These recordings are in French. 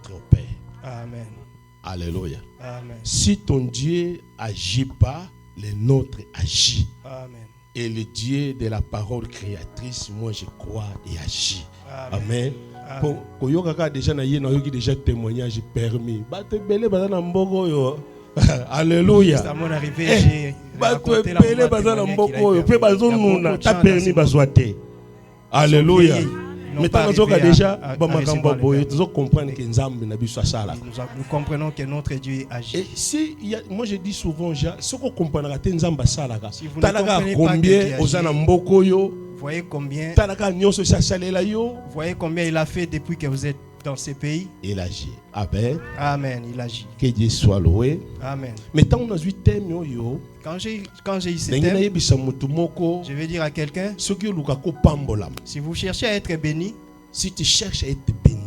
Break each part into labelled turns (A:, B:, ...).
A: notre Père.
B: Amen.
A: Alléluia.
B: Amen.
A: Si ton Dieu agit pas, le nôtre agit.
B: Amen.
A: Et le Dieu de la parole créatrice, moi je crois et agit. Amen. Pour koyoka déjà na yé na yoki déjà témoignage permis. Bato belé bazana mboko yo. Alléluia.
B: C'est à mon arrivée, j'ai raconté la
A: belé bazana mboko yo. Pe bazon nuna ta permis bazwate. Alléluia. Mais tant que déjà bon makambo boye, tu comprendre que Nzambe na biso sala.
B: Nous comprenons que notre Dieu agit.
A: Et si moi je dis souvent ce qu'on comprendra te Nzamba sala ka.
B: Si vous ne
A: Talaka
B: comprenez pas
A: combien osana mboko yo.
B: Voyez combien.
A: Talaka nyonso sa salela yo.
B: Voyez combien il a fait depuis que vous êtes dans ces pays.
A: Il agit. Amen.
B: Amen, il agit.
A: Que Dieu soit loué.
B: Amen.
A: Mais tant on a vu thème yo.
B: Quand j'ai eu ce thème, je vais dire à quelqu'un, si vous cherchez à être béni,
A: si tu cherches à être béni,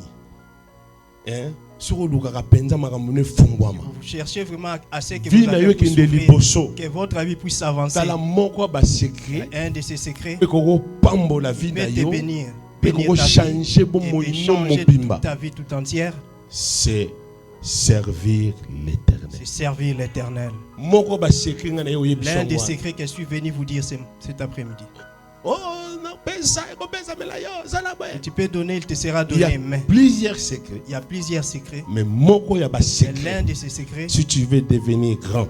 A: hein, vous
B: cherchez vraiment à ce que vous avez pour souffrir, que votre vie puisse avancer. Un de ces secrets, te bénir, changer toute ta vie tout entière,
A: c'est servir l'éternel.
B: C'est servir l'éternel. L'un des secrets que je suis venu vous dire cet après-midi.
A: Oh, non,
B: tu peux donner, il te sera donné.
A: Il y a plusieurs secrets.
B: Il y a plusieurs secrets.
A: Mais l'un
B: de ces secrets,
A: si tu veux devenir grand,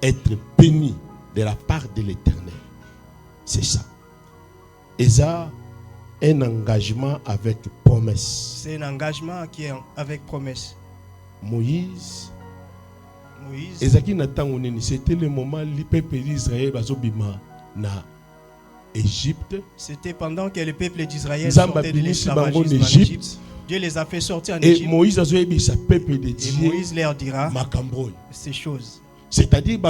A: être béni de la part de l'éternel, c'est ça. Et ça, un engagement avec promesse.
B: C'est un engagement qui est avec promesse.
A: Moïse, c'était le moment où le peuple d'Israël na Égypte.
B: C'était pendant que le peuple d'Israël sortait de l'esclavagisme en Égypte. Dieu les a fait sortir en Égypte.
A: Et Moïse
B: leur dira ces choses.
A: C'est-à-dire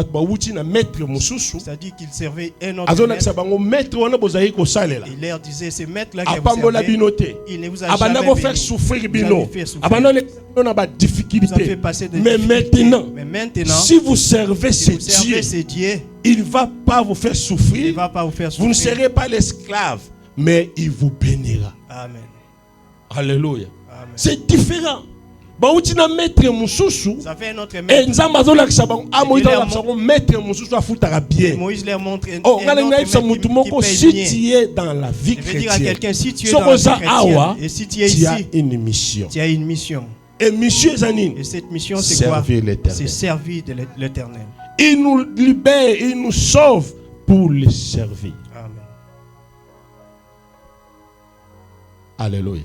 B: qu'il servait un autre maître. Il leur disait, ce maître-là que vous servez, il ne vous a jamais béni.
A: Mais maintenant, si vous servez ce Dieu, il ne va pas vous faire souffrir. Vous ne serez pas l'esclave, mais il vous bénira.
B: Amen.
A: Alléluia. C'est différent.
B: Ça fait un autre maître. Moïse leur montre
A: si tu es dans la vie chrétienne, si tu es dans la vie chrétienne, et si tu es ici, tu as une mission. Et cette mission, c'est quoi? C'est servir l'éternel. Il nous libère, il nous sauve pour le servir.
B: Amen.
A: Alléluia.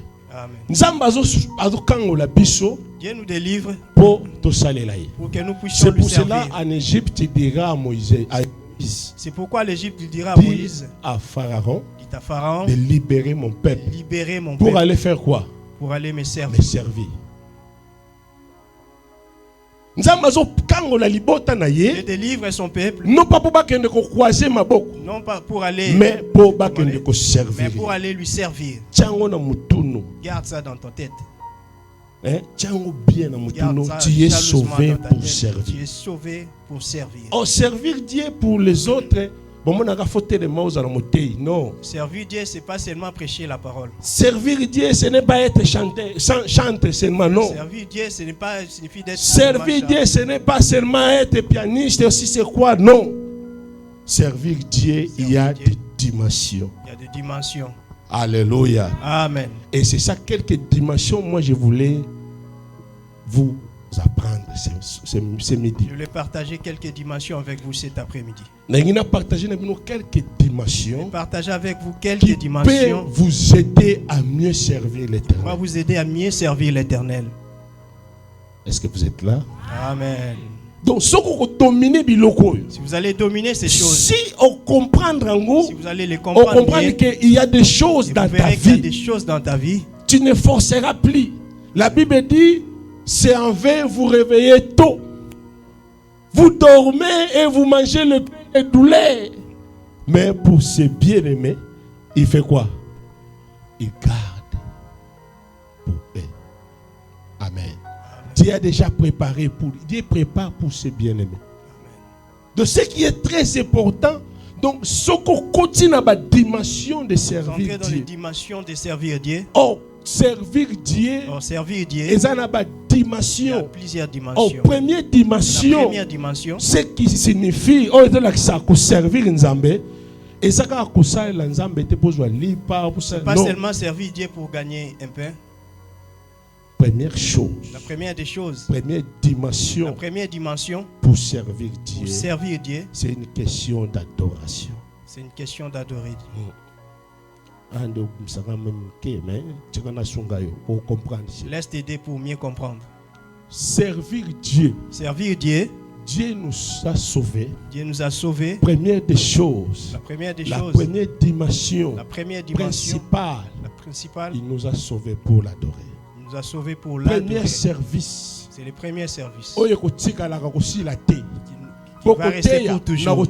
B: Dieu nous délivre
A: pour
B: que nous puissions
A: c'est pour
B: lui
A: cela
B: servir.
A: en Égypte il dira à Moïse,
B: c'est pourquoi l'Égypte dira à Moïse,
A: à Pharaon,
B: de
A: libérer mon peuple. Pour
B: peuple.
A: Aller faire quoi?
B: Pour aller me servir.
A: Dieu
B: délivre son peuple.
A: Non pas pour croiser ma bouche.
B: Non pas pour aller.
A: Mais pour servir.
B: Mais pour aller lui servir. Garde ça dans ta tête.
A: Hein? Tu es sauvé pour servir.
B: Tu es sauvé pour servir.
A: Oh, servir Dieu pour les autres. Non.
B: Servir Dieu, c'est pas seulement prêcher la parole.
A: Servir Dieu, ce n'est pas être chanteur seulement, non.
B: Servir Dieu, ce n'est pas signifie d'être.
A: Servir Dieu, ce n'est pas seulement être pianiste, aussi c'est quoi, non. Servir Dieu, il y a des dimensions.
B: Il y a des dimensions.
A: Alléluia.
B: Amen.
A: Et c'est ça, quelques dimensions, moi je voulais vous apprendre ce midi.
B: Je voulais partager quelques dimensions avec vous cet après-midi.
A: Partager quelques dimensions.
B: Partager avec vous quelques dimensions
A: qui peuvent vous aider à mieux servir l'Éternel.
B: Va vous aider à mieux servir l'Éternel.
A: Est-ce que vous êtes là?
B: Amen.
A: Donc, si
B: vous allez dominer ces choses,
A: si on comprend,
B: si vous allez les comprendre,
A: on comprend qu'il y a des choses dans ta vie.
B: Il y a des choses dans ta vie.
A: Tu ne forceras plus. La Bible dit, c'est en vain vous réveillez tôt. Vous dormez et vous mangez le pain de douleur. Mais pour ces bien-aimés, il fait quoi? Il garde pour eux. Amen. Dieu a déjà préparé pour lui. Dieu prépare pour ses bien-aimés. De ce qui est très important. Donc, ce qu'on continue à la dimension de servir Dieu.
B: Dans les dimensions de servir Dieu.
A: Oh, servir Dieu,
B: il y a
A: plusieurs dimensions.
B: En première dimension,
A: ce qui signifie servir Nzambe, et ça
B: pas seulement servir Dieu pour gagner un pain.
A: Première chose,
B: la première des choses,
A: première dimension pour servir Dieu, c'est une question d'adoration.
B: C'est une question d'adorer Dieu. Laisse t'aider pour mieux comprendre.
A: Servir Dieu.
B: Dieu
A: nous a sauvés.
B: Première
A: des choses.
B: La première
A: dimension.
B: Principale.
A: Il nous a sauvés pour l'adorer.
B: Il nous a sauvés pour l'adorer.
A: Premier service.
B: C'est le premier service.
A: Qui va rester pour toujours.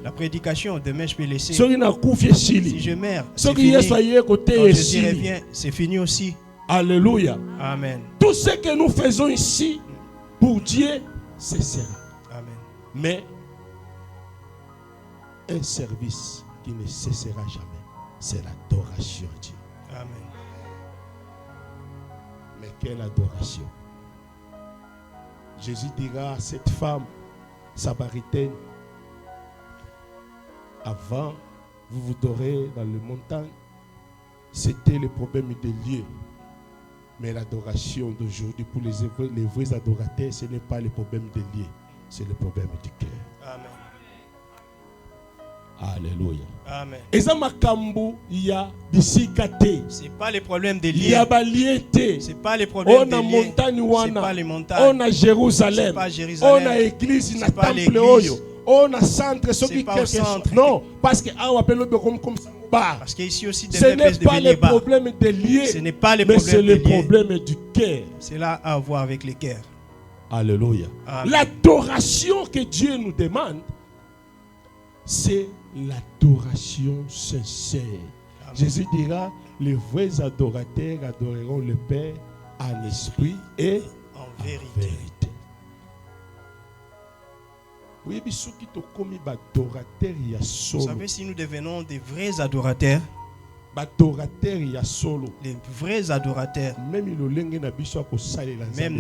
B: La prédication, demain je peux laisser.
A: Si
B: je meurs, c'est fini. Quand Jésus revient, c'est fini aussi.
A: Alléluia.
B: Amen.
A: Tout ce que nous faisons ici, pour Dieu, cessera.
B: Amen.
A: Mais un service qui ne cessera jamais, c'est l'adoration à Dieu.
B: Amen.
A: Mais quelle adoration! Jésus dira à cette femme samaritaine, avant, vous vous dorez dans les montagnes, c'était le problème des lieux. Mais l'adoration d'aujourd'hui, pour les vrais adorateurs, ce n'est pas le problème des lieux, c'est le problème du cœur.
B: Amen.
A: Alléluia.
B: Amen.
A: C'est
B: pas le problème des lieux.
A: C'est
B: pas le problème des lieux.
A: C'est
B: pas les montagnes.
A: On a Jérusalem. On a église, on a temple. On a centre. Non, parce que
B: parce qu'ici aussi
A: ce n'est pas le problème des lieux.
B: Ce n'est pas le
A: mais
B: problème
A: c'est le
B: des lieux.
A: problème du cœur.
B: C'est là à voir avec le cœur.
A: Alléluia.
B: Amen.
A: L'adoration que Dieu nous demande, c'est l'adoration sincère. Amen. Jésus dira, les vrais adorateurs adoreront le Père en esprit et
B: en vérité. Vous savez, si nous devenons des vrais adorateurs, les vrais adorateurs, même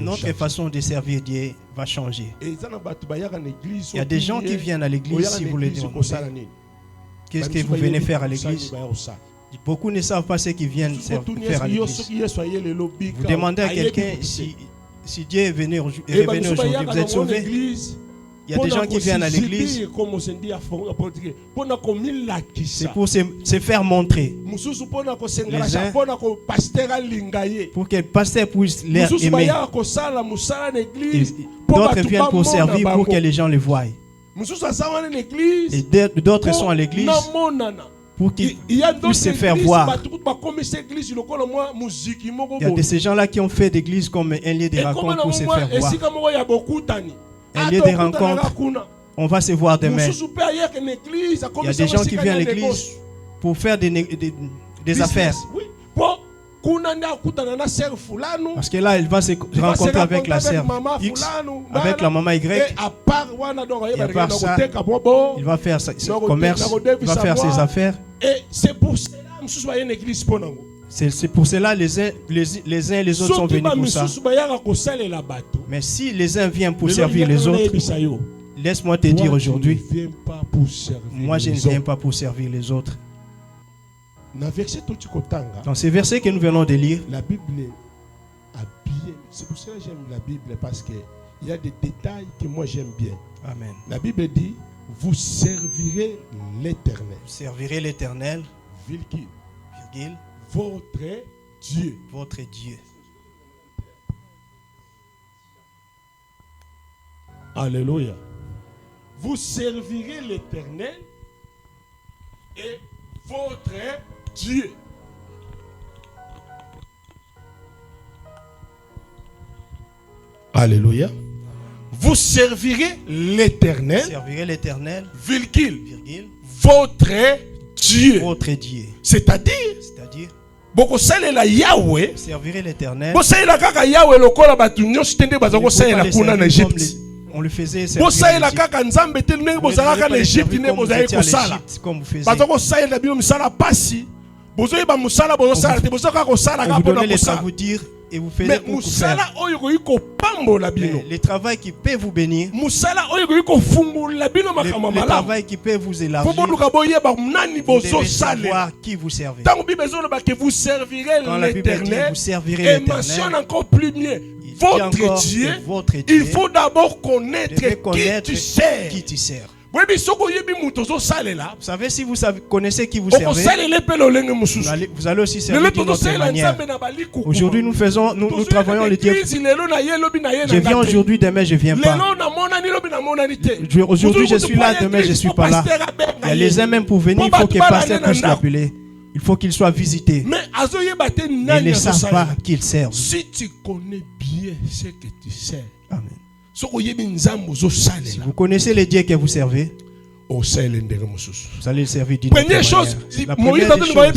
B: notre façon de servir Dieu va changer. Il y a des gens qui viennent à l'église, si vous les demandez, qu'est-ce que vous venez faire à l'église? Beaucoup ne savent pas ce qu'ils viennent faire à l'église. Vous demandez à quelqu'un si Dieu est venu aujourd'hui, vous êtes sauvé. Il y a des gens qui viennent à l'église, c'est pour se faire montrer. Les uns, pour que le pasteur puisse les aimer. D'autres viennent pour servir, pour que les gens les voient. Et d'autres sont à l'église pour qu'ils puissent se faire voir. Il y a de ces gens-là qui ont fait l'église comme un lieu de rencontre pour se faire voir. Un lieu de rencontre, on va se voir demain. Il y a des gens qui viennent à l'église pour faire des affaires. Parce que là, il va se rencontrer avec la sœur X, avec la maman Y. Et à part ça, il va faire son commerce, il va faire ses affaires.
A: Et c'est pour cela
B: c'est pour cela les uns et les autres sont venus pour ça. Mais si les uns viennent pour servir les autres, laisse-moi te dire aujourd'hui, moi je ne viens pas pour servir les autres. Dans ces versets que nous venons de lire,
A: la Bible a bien. C'est pour ça que j'aime la Bible, parce qu'il y a des détails que moi j'aime bien.
B: Amen.
A: La Bible dit, vous servirez l'Éternel.
B: Vous servirez l'Éternel,
A: votre Dieu.
B: Votre Dieu.
A: Alléluia. Vous servirez l'Éternel et votre Dieu. Alléluia. Vous servirez l'Éternel.
B: Servirez l'Éternel.
A: Votre Dieu.
B: Votre Dieu.
A: C'est-à-dire.
B: Servirez l'Éternel. On le faisait servir On vous donne les travaux dire et vous faites pour faire. Mais le travail qui peut vous bénir, le travail qui peut vous élargir, vous devez savoir qui vous servez.
A: Quand vous servirez l'Éternel, et mentionne encore plus mieux votre Dieu, il faut d'abord connaître qui tu sers. Vous
B: savez, si vous connaissez qui vous servez, vous allez aussi servir d'une autre manière. Aujourd'hui, nous travaillons le Dieu. Je viens aujourd'hui, demain je viens pas. Aujourd'hui, je suis là, demain je suis pas là. Il y a les uns même pour venir, il faut que le pasteur puisse l'appeler. Il faut qu'il soit visité. Mais ils ne savent pas qu'ils servent.
A: Si tu connais bien ce que tu sers,
B: amen. Si vous connaissez les dieux que vous servez, vous allez le servir d'une autre manière. La première des choses,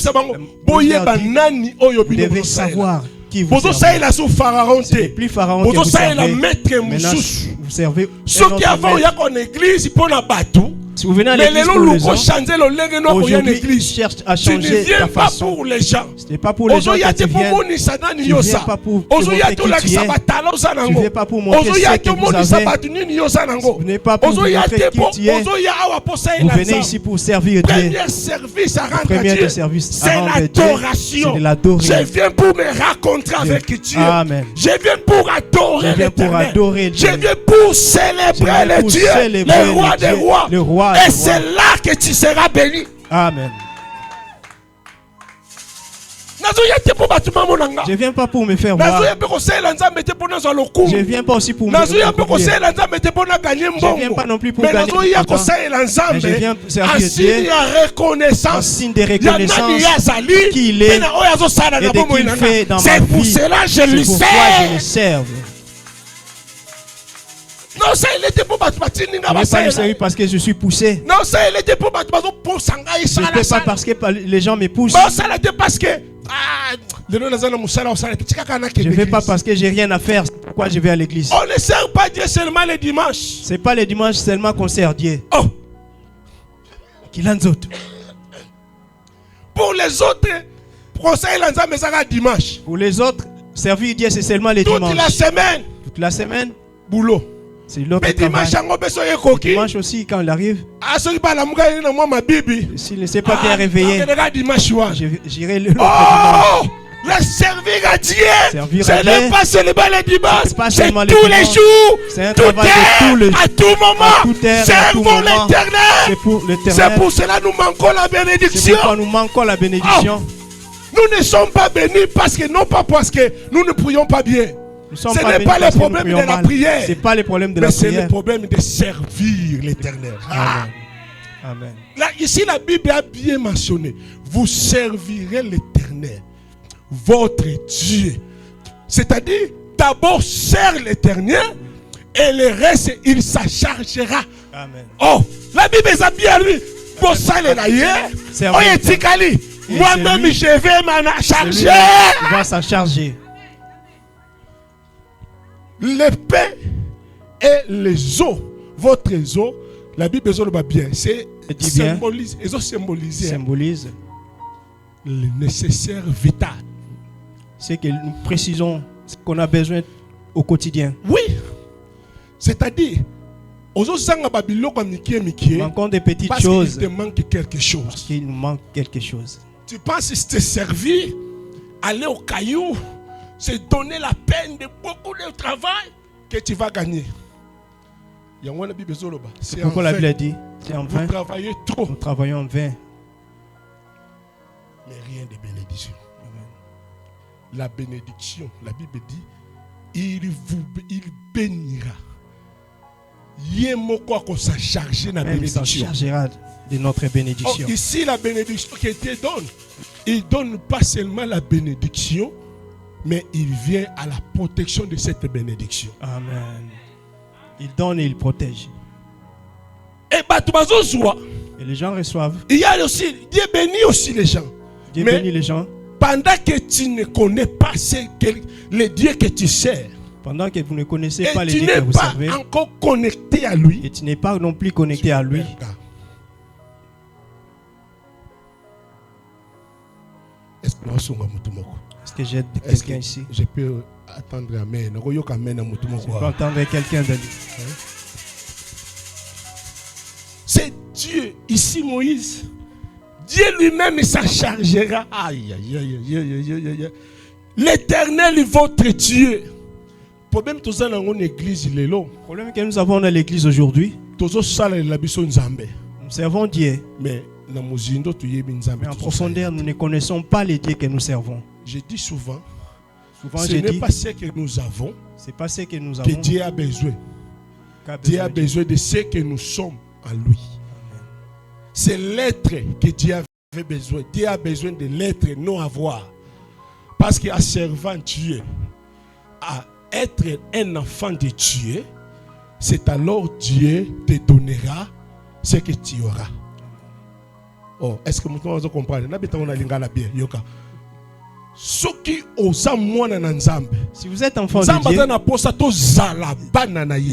B: vous devez savoir qui vous servez. Ce n'est plus Pharaon que vous servez. Maintenant, vous servez un autre maître. Si vous venez à l'église pour les gens, aujourd'hui, ils cherchent à changer ta façon.
A: Pour les gens.
B: Ce n'est pas pour les gens que tu viens. Tu ne viens pas pour montrer qui tu es. Tu ne viens pas pour montrer ce que vous avez. Vous n'êtes pas pour montrer qui tu es. Vous venez ici pour servir Dieu.
A: Le
B: premier des services,
A: c'est l'adoration.
B: C'est de l'adorer.
A: Je viens pour me rencontrer avec Dieu.
B: Amen.
A: Je viens pour adorer l'Éternel.
B: Je
A: viens pour célébrer le Dieu, le roi des rois. Et c'est là que tu seras béni.
B: Amen. Je viens pas pour me faire voir.
A: Je
B: viens pas aussi pour me faire. Je viens pas non plus pour gagner. Mais je viens servir Dieu en signe de reconnaissance qu'il est et de qu'il fait dans ma vie.
A: C'est pour cela que je le
B: serve.
A: Non, ça il était pour
B: parce que je suis poussé.
A: Non, ça il était pour
B: je ne fais pas parce que les gens me poussent.
A: Non, ça il parce que je
B: ne fais pas parce que j'ai rien à faire. C'est pourquoi je vais à l'église.
A: On ne sert pas Dieu seulement les dimanches.
B: C'est pas les dimanches seulement qu'on sert Dieu.
A: Oh. Pour les autres, dimanche.
B: Pour les autres, servir Dieu c'est seulement les dimanches.
A: Toute la semaine.
B: Toute la semaine.
A: Boulot.
B: C'est l'autre travail. Dimanche aussi, quand il arrive, s'il ne s'est pas bien réveillé, j'irai le dimanche.
A: Le servir à Dieu,
B: ce
A: n'est pas seulement les dimanches, c'est tous les jours,
B: c'est un travail de
A: à tout moment. Servons l'Éternel. C'est pour cela que nous manquons la bénédiction.
B: C'est pourquoi nous manquons la bénédiction.
A: Nous ne sommes pas bénis non pas parce que nous ne prions pas bien. Ce n'est pas le problème de la prière.
B: C'est pas le problème de la prière.
A: Mais c'est le problème de servir l'Éternel.
B: Amen. Amen.
A: Là, ici, la Bible a bien mentionné. Vous servirez l'Éternel, votre Dieu. C'est-à-dire, d'abord, sers l'Éternel et le reste, il s'en chargera.
B: Amen.
A: Oh, la Bible est bien lui. Pour ça, les moi-même, je vais m'en charger.
B: Il va s'en charger.
A: Les pains et les eaux, votre eau, la Bible va bien, c'est symbolise le nécessaire vital.
B: C'est que nous précisons ce qu'on a besoin au quotidien.
A: Oui, c'est-à-dire,
B: manquons des petites
A: parce
B: choses.
A: Qu'il te manque quelque chose.
B: Parce qu'il nous manque quelque chose.
A: Tu penses que te servir, aller au caillou, c'est donner la peine de beaucoup de travail que tu vas gagner.
B: C'est pourquoi la Bible a dit, c'est en vain.
A: Vous travaillez trop.
B: Nous travaillons en vain.
A: Mais rien de bénédiction. La bénédiction, la Bible dit, il bénira. Il
B: s'en chargera de notre bénédiction.
A: Oh, ici, la bénédiction qui te donne, il donne pas seulement la bénédiction, mais il vient à la protection de cette bénédiction.
B: Amen. Il donne et il protège.
A: Et
B: les gens reçoivent.
A: Il y a aussi, Dieu bénit aussi les gens.
B: Dieu bénit les gens.
A: Pendant que tu ne connais pas le Dieu que tu sers,
B: pendant que vous ne connaissez pas les dieux que vous servez,
A: et tu n'es pas encore connecté à lui,
B: et tu n'es pas non plus connecté à lui, Est-ce que j'ai quelqu'un ici?
A: Je peux attendre amen. Je
B: peux entendre quelqu'un de lui.
A: C'est Dieu. Ici Moïse. Dieu lui-même s'en chargera. Aïe, aïe, aïe, aïe, aïe, aïe. L'Éternel est votre Dieu. Problème
B: Le problème que nous avons dans l'église aujourd'hui, nous servons Dieu. Mais en profondeur, nous ne connaissons pas les dieux que nous servons.
A: Je dis souvent, ce n'est pas ce que nous avons,
B: c'est pas ce que nous avons
A: que Dieu a besoin. Dieu a besoin de ce que nous sommes en lui. C'est l'être que Dieu avait besoin. Dieu a besoin de l'être, non avoir. Parce qu'en servant Dieu, à être un enfant de Dieu, c'est alors Dieu te donnera ce que tu auras. Oh, est-ce que vous comprenez? Si
B: vous êtes enfant de Dieu,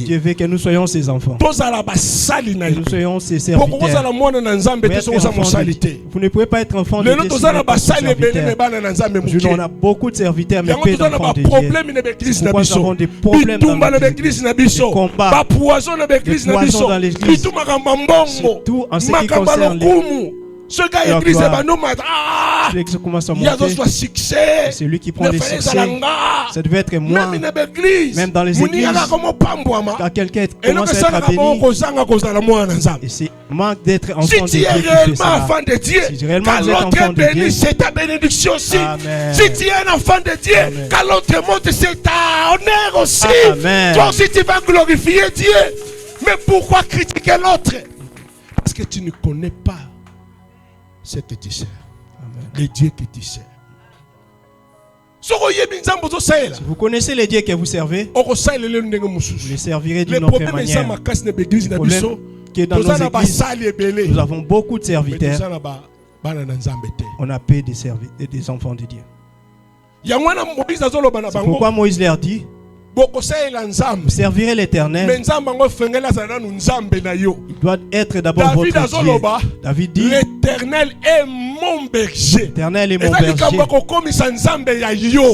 B: Dieu veut que nous soyons ses enfants. Que nous soyons ses serviteurs. Vous ne pouvez pas être enfant de Dieu si vous n'êtes pas serviteur. On a beaucoup de serviteurs, mais peu d'enfants de Dieu. Pourquoi nous avons des problèmes dans l'église, des combats, des poisons dans l'église. C'est tout en ce qui concerne l'église.
A: Ce gars église
B: commence à monter. C'est lui qui prend les succès. Ça devait être moi. Même dans les églises, quand quelqu'un commence à être béni, et c'est manque d'être enfant de Dieu.
A: Si tu es réellement enfant de Dieu, quand l'autre béni, c'est ta bénédiction aussi.
B: Amen.
A: Si tu es un enfant de Dieu, quand l'autre monte, c'est ta honneur aussi.
B: Amen.
A: Toi aussi, tu vas glorifier Dieu. Mais pourquoi critiquer l'autre? Parce que tu ne connais pas ce que tu sers. Les dieux que tu sers. Si
B: vous connaissez les dieux que vous servez, vous les servirez d'une autre manière. Le problème que dans nos églises, nous avons beaucoup de serviteurs. On a peu des enfants de Dieu. C'est pourquoi Moïse leur dit, vous servirez l'Éternel. Il doit être d'abord votre Dieu. David dit,
A: l'Éternel est mon berger.
B: L'Éternel est mon berger.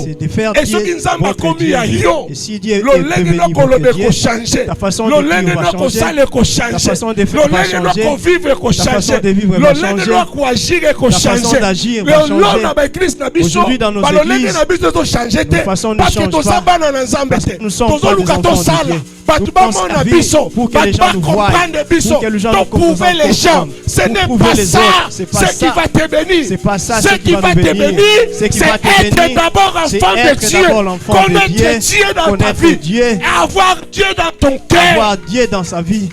B: C'est de faire Dieu votre Dieu. Et si Dieu est devenu votre Dieu, ta façon de vivre va changer. Ta façon de faire va changer. Ta façon de vivre va changer. Ta façon d'agir va changer. Aujourd'hui dans nos églises, nos façons ne changent pas. Nous sommes pas des enfants de Dieu. Nous pensons à vivre pour que les gens nous voient, pour que les gens nous
A: prouver les gens. Ce n'est pas ça ce qui va te bénir.
B: C'est pas ça
A: ce qui va te bénir. C'est être d'abord enfant de Dieu, connaître Dieu dans ta vie, et avoir Dieu dans ton cœur,
B: avoir Dieu dans sa vie.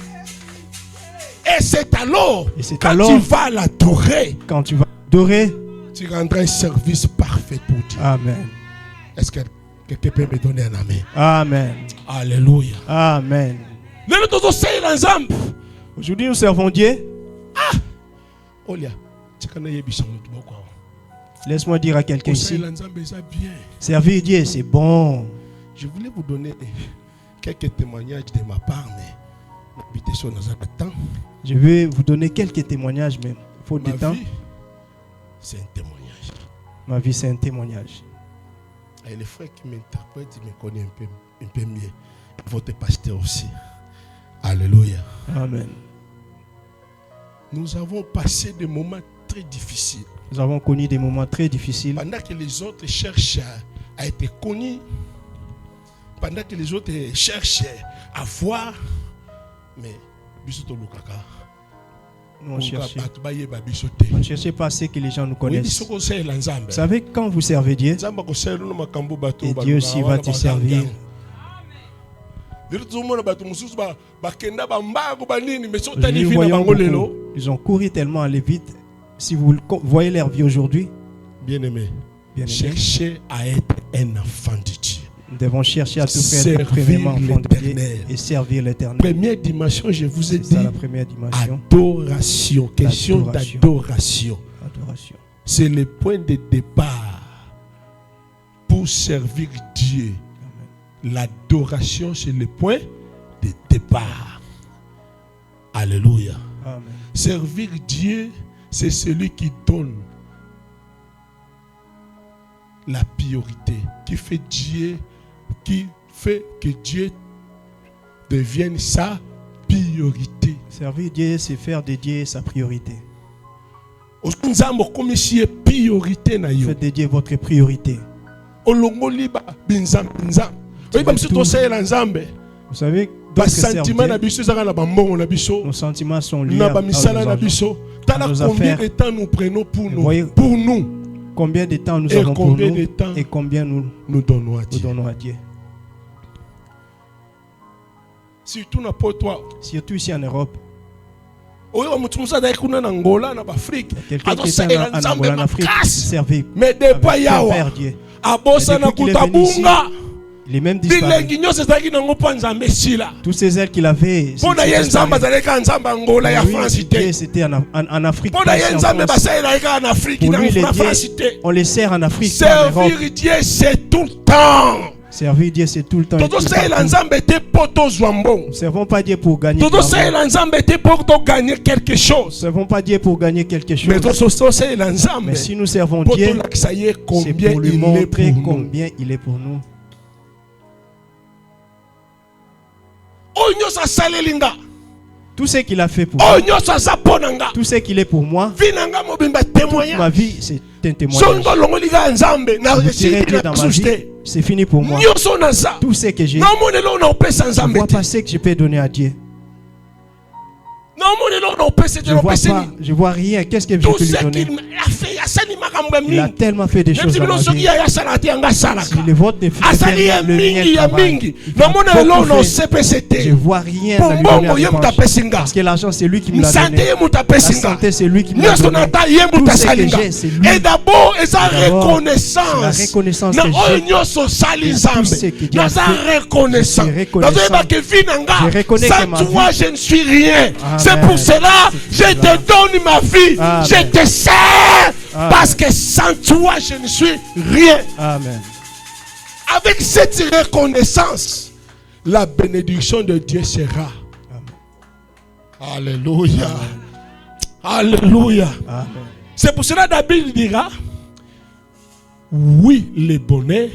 A: Et c'est alors quand tu vas l'adorer,
B: tu
A: rendras un service parfait pour Dieu.
B: Amen.
A: Est-ce que quelqu'un peut me donner un amen?
B: Amen.
A: Alléluia.
B: Amen. Aujourd'hui, nous servons Dieu. Laisse-moi dire à quelqu'un ici, servir Dieu, c'est bon.
A: Je voulais vous donner quelques témoignages de ma part, mais l'habitation dans un temps.
B: Je vais vous donner quelques témoignages, mais faute de temps.
A: C'est un témoignage.
B: Ma vie, c'est un témoignage.
A: Et les frères qui m'interprètent, ils me connaissent un peu mieux. Votre pasteur aussi. Alléluia.
B: Amen.
A: Nous avons passé des moments très difficiles.
B: Nous avons connu des moments très difficiles.
A: Pendant que les autres cherchent à être connus, pendant que les autres cherchent à voir, mais
B: nous on ne cherchait pas ce que les gens nous connaissent. Vous savez, quand vous servez Dieu, et Dieu aussi va te servir. Ils ont couru tellement, aller vite. Si vous voyez leur vie aujourd'hui,
A: bien-aimé, cherchez à être un enfant de Dieu.
B: Nous devons chercher à tout faire premièrement enfant de Dieu et servir l'Éternel.
A: Première dimension, je vous ai dit,
B: la première dimension.
A: Adoration, question d'adoration. C'est le point de départ pour servir Dieu. L'adoration, c'est le point de départ. Alléluia.
B: Amen.
A: Servir Dieu, c'est celui qui donne la priorité, qui fait que Dieu devienne sa priorité.
B: Servir Dieu, c'est faire de Dieu sa priorité.
A: Faites
B: de Dieu votre priorité.
A: Vous savez,
B: nos sentiments sont liés à nos
A: combien de temps nous prenons pour nous.
B: Combien de temps nous avons pour nous et combien nous donnons à Dieu. Surtout ici en Europe.
A: Quelqu'un qui est en Angola, en Afrique, mais depuis Dieu.
B: Il est même disparu. Tous ces ailes qu'il avait, c'était en Afrique. Pour lui, les dieux, on les sert en Afrique.
A: Servir Dieu, c'est tout le temps.
B: Servir Dieu, c'est tout le temps. Nous ne servons pas Dieu pour gagner quelque chose. Nous ne servons pas Dieu pour gagner quelque chose. Mais si nous servons Dieu, c'est pour lui montrer combien il est pour nous. Tout ce qu'il a fait pour moi, tout ce qu'il est pour moi, toute ma vie, c'est un témoignage. Dans ma vie, c'est fini pour moi. Tout ce que j'ai, je ne vois pas ce que je peux donner à Dieu. Je vois rien. Qu'est-ce que je peux lui donner? Il a tellement fait des choses dans ma vie. Si les vôtres ne font pas le mien travail, je vois rien dans lui donner à parce que l'argent c'est lui qui me l'a donné. La santé c'est lui qui me l'a donné. Tout ce que j'ai c'est lui.
A: Et d'abord, la reconnaissance.
B: La reconnaissance que j'ai. Tout ce que Dieu a fait, je reconnais que ma vie,
A: je ne suis rien. C'est pour cela je te donne ma vie.
B: Amen.
A: Je te sers. Parce que sans toi, je ne suis rien.
B: Amen.
A: Avec cette reconnaissance, la bénédiction de Dieu sera. Amen. Alléluia. Amen. Alléluia. Amen. C'est pour cela que David dira, oui, le bonheur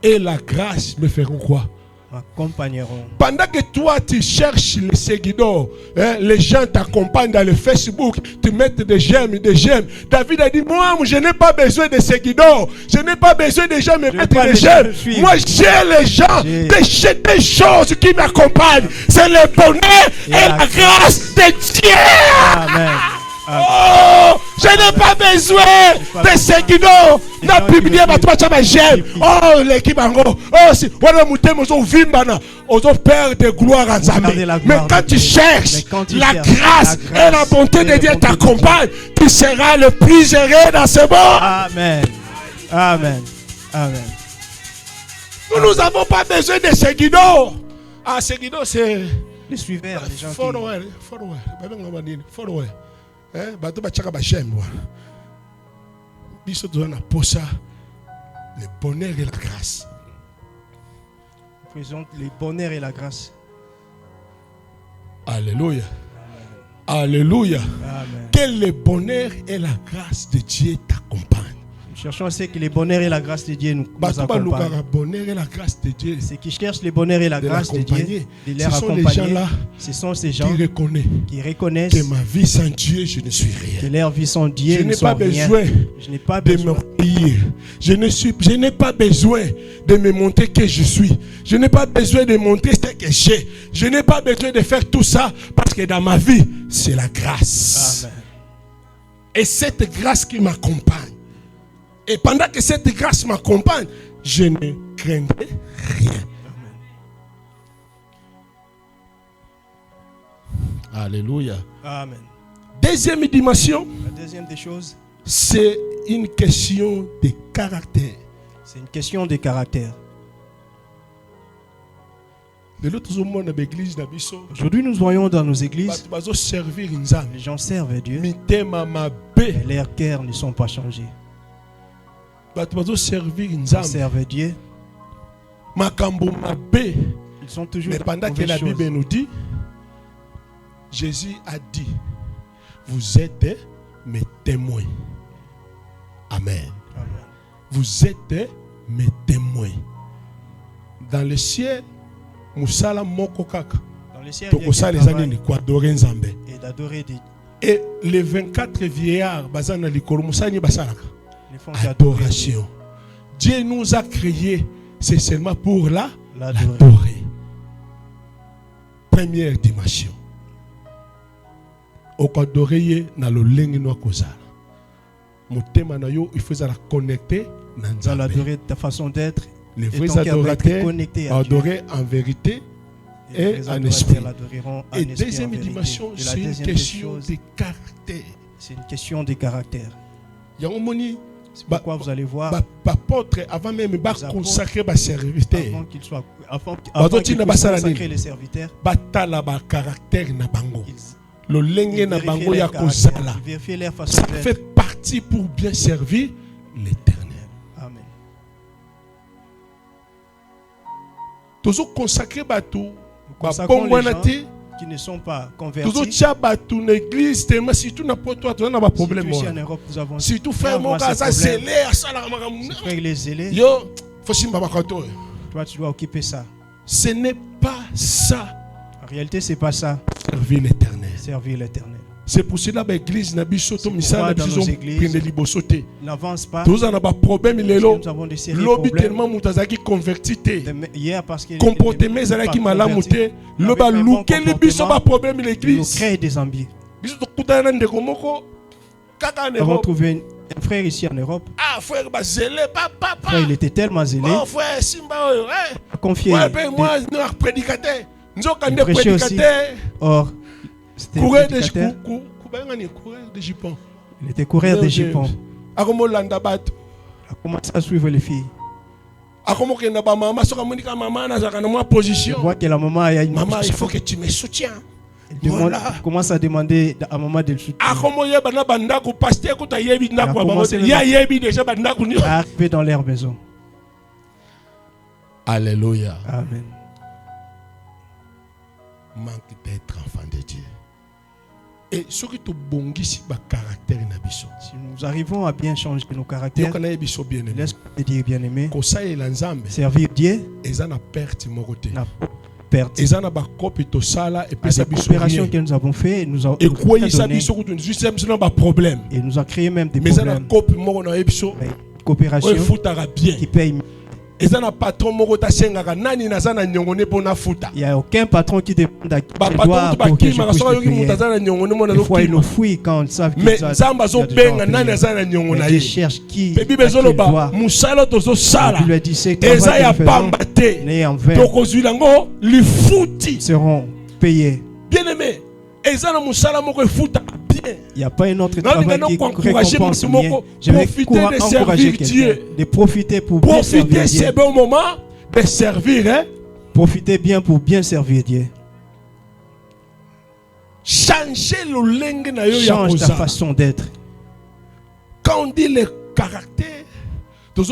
A: et la grâce me feront quoi?
B: M'accompagneront.
A: Pendant que toi tu cherches les seguidors, les gens t'accompagnent dans le Facebook, tu mets des j'aime. David a dit, moi je n'ai pas besoin de seguidors, je n'ai pas besoin de gens me mettre des j'aime. Moi j'ai les gens, des choses qui m'accompagnent. C'est le bonheur et la grâce de Dieu.
B: Amen.
A: Oh, je n'ai pas besoin de seguidors. Na publié ma toi j'aime. Oh l'équipe en gros. Oh si voilà moutem ozo vimbana ozo père de gloire en Zambie. Mais quand tu cherches la grâce et la bonté de Dieu t'accompagne, tu seras le plus heureux dans ce monde.
B: Amen. Amen. Amen.
A: Nous n'avons pas besoin de seguidors. Ah seguidors c'est
B: les suiveurs, les gens
A: follower. Bato bachaka bashemwa. Biso doit na posa le bonheur et la grâce.
B: Présente le bonheur et la grâce.
A: Alléluia. Alléluia.
B: Amen.
A: Que le bonheur et la grâce de Dieu t'accompagnent.
B: Nous cherchons à ce que le bonheur et la grâce de Dieu nous accompagnent.
A: Ceux
B: qui cherchent le bonheur et la grâce de Dieu, de les accompagner, ce sont ces gens qui reconnaissent
A: que ma vie sans Dieu, je ne suis rien.
B: Que leur vie sans Dieu,
A: je n'ai pas besoin de me recueillir. Je n'ai pas besoin de me montrer que je suis. Je n'ai pas besoin de montrer ce que j'ai. Je n'ai pas besoin de faire tout ça parce que dans ma vie, c'est la grâce. Amen. Et cette grâce qui m'accompagne. Et pendant que cette grâce m'accompagne, je ne craindrai rien. Amen. Alléluia.
B: Amen.
A: Deuxième dimension.
B: La deuxième des choses,
A: c'est une question de caractère.
B: C'est une question de caractère. Aujourd'hui, nous voyons dans nos églises, les gens servent Dieu, mais leurs cœurs ne sont pas changés. Ils servent Dieu. Ils sont toujours.
A: Mais pendant que la Bible nous dit, Jésus a dit, vous êtes mes témoins. Amen.
B: Amen.
A: vous êtes mes témoins. Dans le ciel, musala moko kaka.
B: Dans le ciel,
A: il y a
B: et d'adorer Dieu.
A: Et les 24 vieillards, adoration. Dieu nous a créés, c'est seulement pour l'adorer. Première dimension. Okadorer na lo lengi no kozala. Motema na yo, il faut la connecter
B: dans l'adorer, ta façon d'être.
A: Les vrais adorateurs adorer en vérité et en esprit. Et deuxième dimension, c'est une question de caractère.
B: C'est une question de caractère. C'est pourquoi vous allez voir
A: l'apôtre, avant même de consacrer les serviteurs,
B: avant qu'il consacre les serviteurs,
A: ça fait partie pour bien servir l'Éternel.
B: Amen.
A: Toujours consacrer bateau,
B: qui ne sont pas convertis.
A: Toujours l'église, surtout n'importe toi, tu as un problème. Surtout frère mon gars, ça zélé,
B: frère les zélés.
A: Yo, faut simba bakato.
B: Toi tu dois occuper ça.
A: Ce n'est pas ça.
B: En réalité, c'est pas ça.
A: Servir l'Éternel.
B: Servir l'Éternel.
A: C'est pour cela que l'église n'a pas de
B: n'avance pas.
A: Nous avons des problèmes.
B: Nous avons des sérieux problèmes. Hier, parce que
A: comportement qui m'a lamuté, le problème l'église.
B: Nous crée des envies. Nous avons trouvé un frère ici en Europe.
A: Ah, frère,
B: frère, il était tellement zélé.
A: Oh, frère, Simba,
B: confié.
A: Moi, je prédicateur.
B: Il prêchait aussi. Or, c'était
A: coureur de jupons.
B: Il était coureur de jupons. Il a commencé à suivre les filles.
A: Je
B: vois que la maman a une
A: maman, il faut que tu me soutiens.
B: Il commence à demander à maman de le soutenir. Il a commencé à arriver dans leur maison.
A: Alléluia.
B: Amen.
A: Manque d'être enfant de Dieu. Et ce qui te bongisi ba caractère na biso.
B: Si nous arrivons à bien changer nos caractères, laisse-moi dire bien-aimé, servir Dieu,
A: ezana perte mokote.
B: Perte.
A: Ezana ba copie to sala et
B: la coopération que nous avons fait, nous a
A: problème.
B: Et nous a créé même des problèmes. Coopération qui paye.
A: Il n'y
B: a aucun patron qui demande à qui doit pour que je puisse payer. Des fois, ils nous fouillent quand ils savent qu'ils Dieu cherche qui doit. Il lui a dit, c'est que seront payés.
A: Bien aimé,
B: il n'y a pas un autre travail qui récompense bien. J'aimerais encourager quelqu'un de profiter pour bien servir Dieu.
A: C'est bon moment de servir.
B: Profitez bien pour bien servir Dieu.
A: Change
B: ta façon d'être.
A: Quand on dit le caractère,
B: quand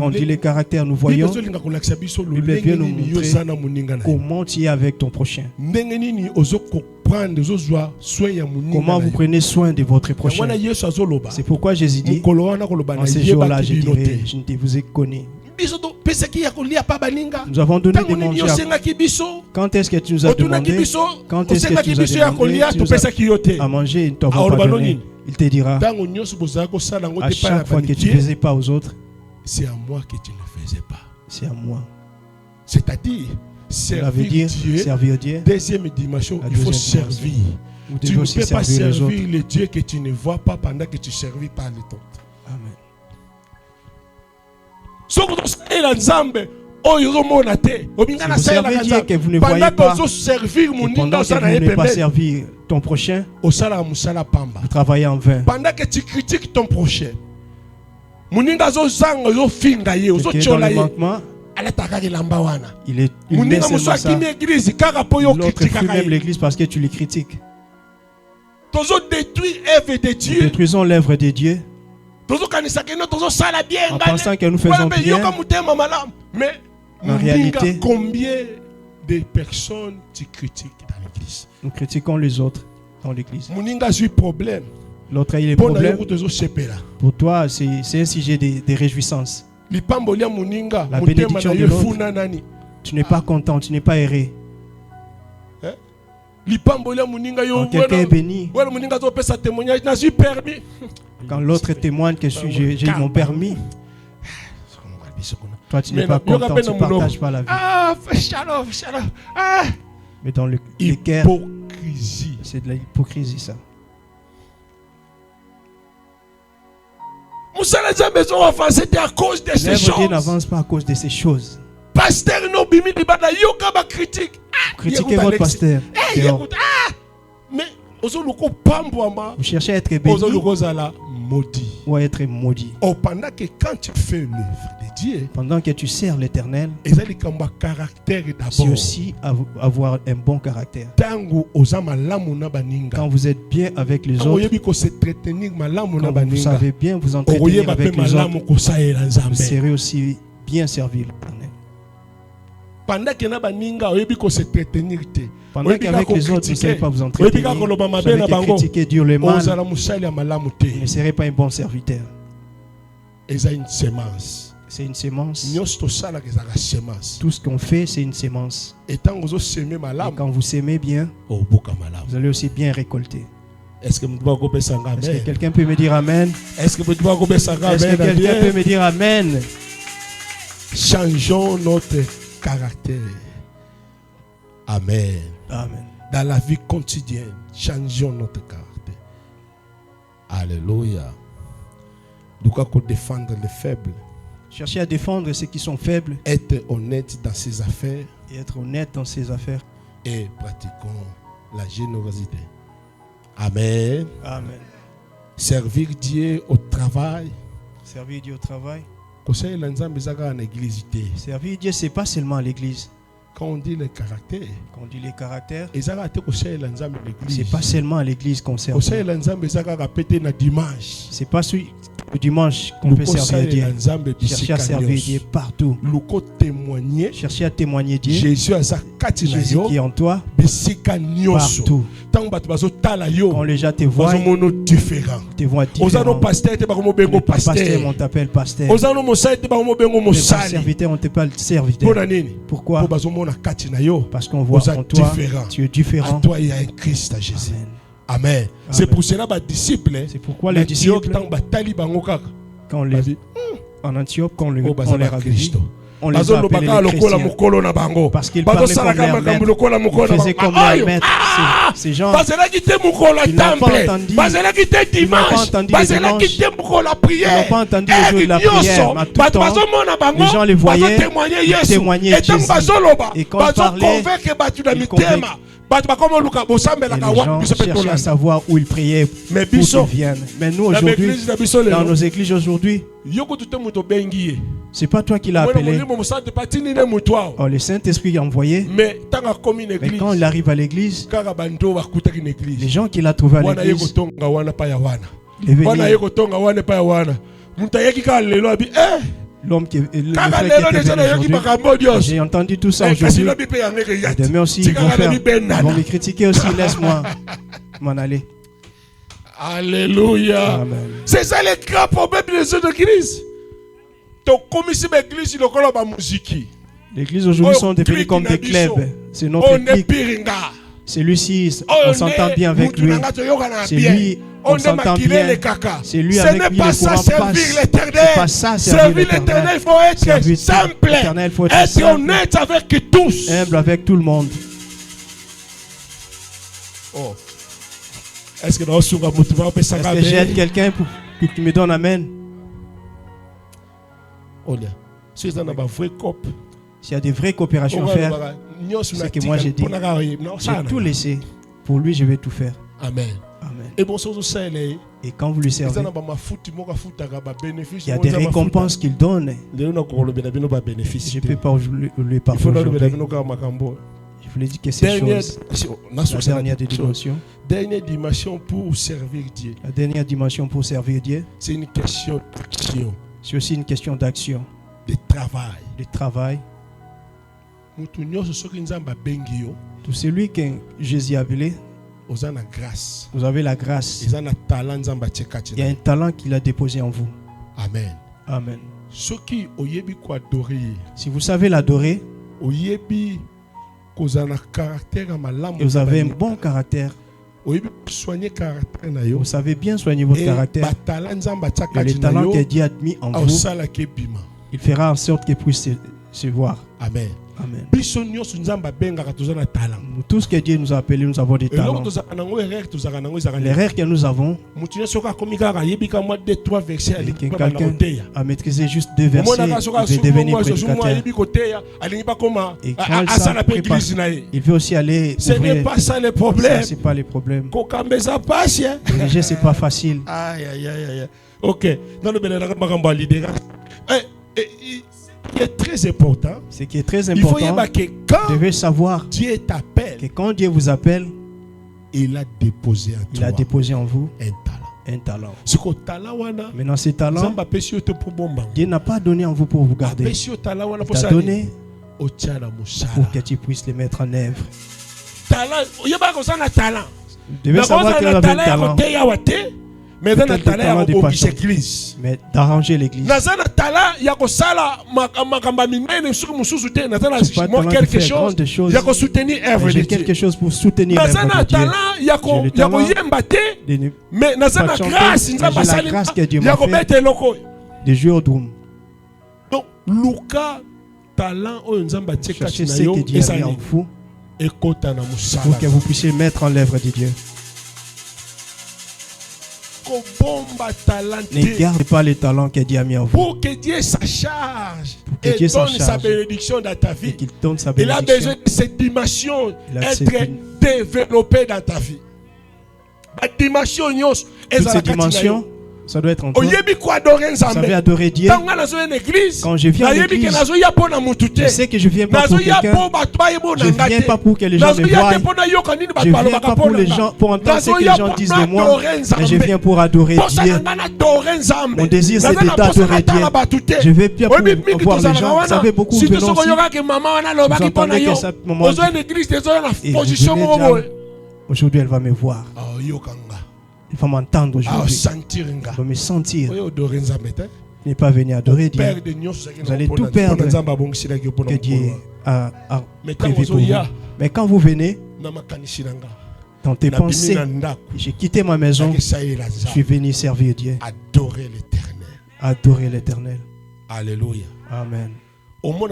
B: on dit les caractères, nous voyons, il vient nous montrer comment tu es avec ton prochain. Comment vous prenez soin de votre prochain. C'est pourquoi Jésus dit, en ces jours-là, je ne vous ai connu. Nous avons donné des manger. Quand est-ce que tu nous as demandé? Quand est-ce que tu nous as demandé à manger? Il ne t'aura pas donné. Il te dira, à chaque fois que tu ne faisais pas aux autres,
A: c'est à moi que tu ne le faisais pas.
B: C'est à moi.
A: C'est-à-dire, servir Dieu. Deuxième dimension, il faut servir. Tu ne peux pas servir le Dieu que tu ne vois pas pendant que tu ne servis pas les autres.
B: Amen.
A: Si vous servir
B: Dieu que vous ne voyez pas, pendant que vous ne pas servir ton prochain, vous travaillez en vain.
A: Pendant que tu critiques ton prochain, il est
B: met seulement ça. L'autre fuit même l'église parce que tu les critiques. Nous détruisons l'œuvre de Dieu en pensant que nous faisons bien.
A: Mais
B: en réalité,
A: combien de personnes tu critiques dans l'église?
B: Nous critiquons les autres dans l'église.
A: Moninga a eu problème.
C: L'autre a eu les problèmes. Pour toi, c'est un sujet de réjouissance. La bénédiction de l'autre. Tu n'es pas content, tu n'es pas erré. Quand quelqu'un est béni, quand l'autre témoigne que j'ai mon permis, toi tu n'es pas content, tu ne partages pas la vie. Mais dans le cœur, c'est de l'hypocrisie ça.
A: C'était à cause de ces choses.
C: Dieu n'avance pas à cause de ces choses.
A: Pasteur,
C: critiquez votre pasteur.
A: Mais
C: vous cherchez à être béni ou à être maudit.
A: Pendant que quand tu fais l'œuvre de Dieu,
C: pendant que tu sers l'Éternel, c'est aussi avoir un bon caractère. Quand vous êtes bien avec les autres, quand vous savez bien vous entretenir avec les autres, vous serez aussi bien servi l'Éternel. Pendant qu'avec les autres, vous ne savez pas vous entretenir, vous savez que critiquer Dieu le mal, vous ne serez pas un bon serviteur. C'est une semence. Tout ce qu'on fait, c'est une semence. Et quand vous semez bien, vous allez aussi bien récolter. Est-ce que quelqu'un peut me dire Amen? Est-ce que quelqu'un peut me dire Amen?
A: Changeons notre caractère. Amen.
C: Amen.
A: Dans la vie quotidienne, changeons notre caractère. Alléluia. Nous devons défendre les faibles.
C: Chercher à défendre ceux qui sont faibles.
A: Être honnête dans ses affaires.
C: Et être honnête dans ses affaires.
A: Et pratiquons la générosité. Amen.
C: Amen.
A: Servir Dieu au travail.
C: Servir Dieu au travail.
A: Servir
C: Dieu, c'est pas seulement à l'église.
A: Quand on dit les caractères,
C: c'est pas seulement à l'église qu'on sert. C'est pas le dimanche qu'on peut servir Dieu. Chercher à servir Dieu partout. Chercher à témoigner Dieu.
A: Jésus
C: qui est en toi. Partout. Quand les gens te voient,
A: différent.
C: Te voient différent. Les pasteurs, on t'appelle pasteur. Les serviteurs, on t'appelle serviteur. Pourquoi? Parce qu'on voit en toi, tu es différent.
A: En toi, il y a un Christ à Jésus. Amen. C'est pour cela que les disciples,
C: c'est pourquoi les disciples, quand en Antioche, quand on les a vus, on les a appelés les chrétiens. Parce qu'ils parlaient comme leur maître. Ils faisaient comme leur maître. Ces gens, ils n'ont pas entendu. Ils n'ont pas entendu le dimanche. Ils n'ont pas entendu le jour de la prière. Mais tout le temps, les gens les voyaient, ils témoignaient de Jésus. Et quand ils parlaient, ils convainquaient. Et les gens cherchaient à savoir où ils priaient pour qu'ils viennent. Mais nous aujourd'hui, dans nos églises aujourd'hui, c'est pas toi qui l'as appelé. Oh, le Saint-Esprit l'a envoyé. Mais quand il arrive à l'église, les gens qu'il a trouvés à l'église, l'homme qui est j'ai entendu tout ça aujourd'hui. Et demain aussi, ils vont me critiquer aussi. Laisse-moi m'en aller.
A: Alléluia. C'est ça les grands problèmes des autres églises.
C: L'église aujourd'hui sont devenus comme des clubs. C'est notre clique. Celui-ci, on s'entend bien avec lui. C'est lui, on s'entend bien. C'est lui avec qui le courant passe. C'est pas ça, servir l'Éternel.
A: Il faut être simple. Être honnête avec tous.
C: Humble avec tout le monde.
A: Oh. Est-ce que
C: j'aide quelqu'un pour qu'il me donne Amen?
A: S'il
C: y a des vraies coopérations à faire, c'est que moi j'ai dit, j'ai tout laissé. Pour lui, je vais tout faire.
A: Amen.
C: Amen. Et quand vous lui servez, il y a des récompenses qu'il donne. Je ne peux pas lui parler aujourd'hui. Je voulais dire que ces choses, la dernière dimension.
A: Dernière dimension pour servir Dieu.
C: La dernière dimension pour servir Dieu.
A: C'est une question d'action.
C: C'est aussi une question d'action.
A: De travail.
C: De travail. Tout celui que Jésus a appelé,
B: Vous avez la grâce. Il y a un talent qu'il a déposé en vous.
A: Amen.
B: Amen. Si vous savez l'adorer, et vous avez un bon caractère, vous savez bien soigner votre caractère, et le talent que Dieu a mis en vous, il fera en sorte qu'il puisse se voir.
A: Amen.
B: Amen. Tout ce que Dieu nous a appelé, nous avons des talents. L'erreur que nous avons, quelqu'un a maîtrisé juste 2 versets, il veut devenir prédicateur. Et quand il veut aussi aller
A: ce n'est pas ça le problème.
B: Ce n'est pas le problème.
A: Diriger,
B: ce n'est pas facile.
A: Ok. Ce qui est très important,
B: vous devez savoir
A: Dieu t'appelle,
B: que quand Dieu vous appelle,
A: il a déposé
B: en vous un talent. Maintenant, ce talent, Dieu n'a pas donné en vous pour vous garder. Il t'a donné pour que tu puisses le mettre en œuvre. Vous devez savoir que vous avez un talent.
A: Mais dans le talent
B: l'église, mais d'arranger l'église.
A: Moi quelque chose,
B: j'ai quelque chose pour soutenir l'œuvre de Dieu.
A: Mais la grâce
B: que Dieu m'a fait de jouer au drum.
A: Donc Luka talent
B: cherchez ce que Dieu a mis en vous pour que vous puissiez mettre en l'œuvre de Dieu. Ne gardez pas les talents que Dieu a mis en vous.
A: Pour que Dieu sa charge et donne sa bénédiction dans ta vie. Il a besoin de cette dimension être développée dans ta vie. La dimension,
B: toute cette dimension, ça doit être en toi. Vous savez adorer Dieu. Quand je viens à l'église, je sais que je viens pas pour quelqu'un. Je viens pas pour que les gens me voient. Je viens pas pour les gens, pour entendre ce que les gens disent de moi. Mais je viens pour adorer Dieu. Mon désir c'est d'adorer Dieu. Je vais bien pour voir les gens. Vous savez, beaucoup venons ici. Vous entendez que cette moment. Aujourd'hui elle va me voir. Il va m'entendre aujourd'hui. Il va me sentir. Il n'est pas venu adorer Dieu. Vous allez tout perdre que Dieu a prévu pour vous. Mais quand vous venez, dans tes pensées, j'ai quitté ma maison, je suis venu servir Dieu.
A: Adorer l'éternel.
B: Adorer l'éternel.
A: Alléluia.
B: Amen.
A: On
B: voit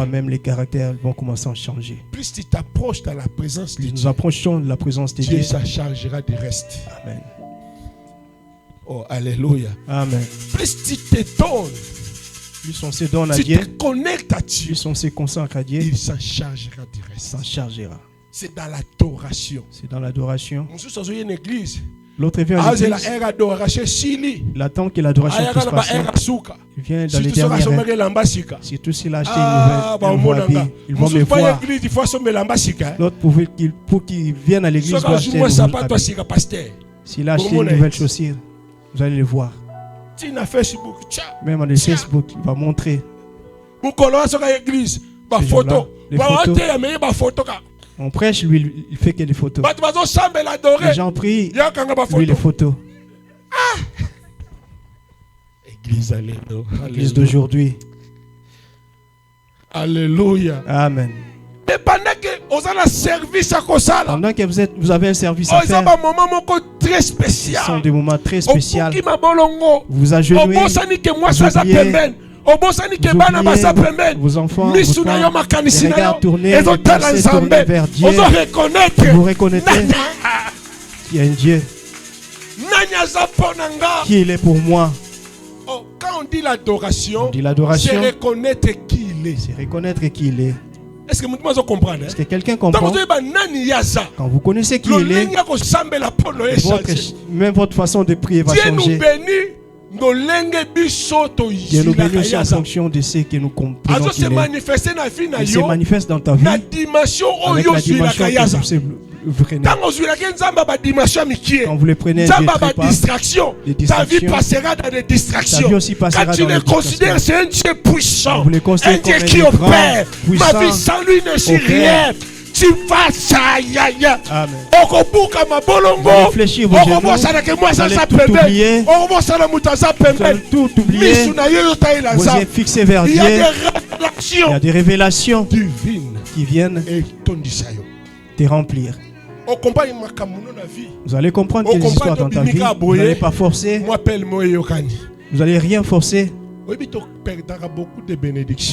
B: même les caractères vont commencer à changer.
A: Plus tu t'approches dans la présence de Dieu,
B: nous approchons de la présence de Dieu.
A: Dieu s'en chargera du reste.
B: Amen.
A: Oh, alléluia.
B: Amen.
A: Plus tu te donnes,
B: plus on se donne à Dieu,
A: tu te connectes à Dieu,
B: plus on se consacre à Dieu,
A: il s'en chargera du reste.
B: S'en chargera.
A: C'est dans l'adoration.
B: C'est dans l'adoration.
A: Une église.
B: L'autre vient à l'église. Il attend que l'adoration puisse passer. Il vient dans les dernières. Si tout s'il a acheté une nouvelle habit, ils vont me voir. L'autre pour qu'il vienne à l'église doit acheter une nouvelle habit. S'il a acheté une nouvelle chaussure, vous allez le voir. Même dans le Facebook, il va montrer. On prêche, lui, il fait que des photos. Les gens prient, lui, les photos. L'église d'aujourd'hui.
A: Alléluia.
B: Amen.
A: Et pendant que
B: vous avez un service à faire,
A: très spécial.
B: Ce sont des moments très spéciaux. Vous vous agenouillez, vous oubliez vos enfants, les regards tournés, les pensées tournées vers Dieu. Vous reconnaissez qu'il y a un Dieu. Qui il est pour moi.
A: Quand on dit l'adoration,
B: c'est
A: reconnaître qui il est.
B: C'est reconnaître qui il est.
A: Est-ce que vous comprenez?
B: Est-ce que quelqu'un comprend? Quand vous connaissez qui il est, même votre façon de prier va changer. Dieu nous bénit aussi en fonction de ce que nous comprenons qu'il est. Il se manifeste dans ta vie avec la dimension que vous prenez. Quand vous le prenez, ta
A: vie passera dans des distractions. Quand tu le considères, c'est un Dieu puissant, un Dieu qui opère. Ma vie sans lui ne suis rien. tu vas saillaya.
C: Amen.
A: Okobuka mabolongo.
C: Réfléchir vos genoux. Vous allez tout oublier. Vous allez tout oublier. Vous êtes fixé vers Dieu. Il y a des révélations divines qui viennent te remplir. Vous allez comprendre que les histoires dans ta vie, vous n'allez pas forcer. Vous n'allez rien forcer. Nous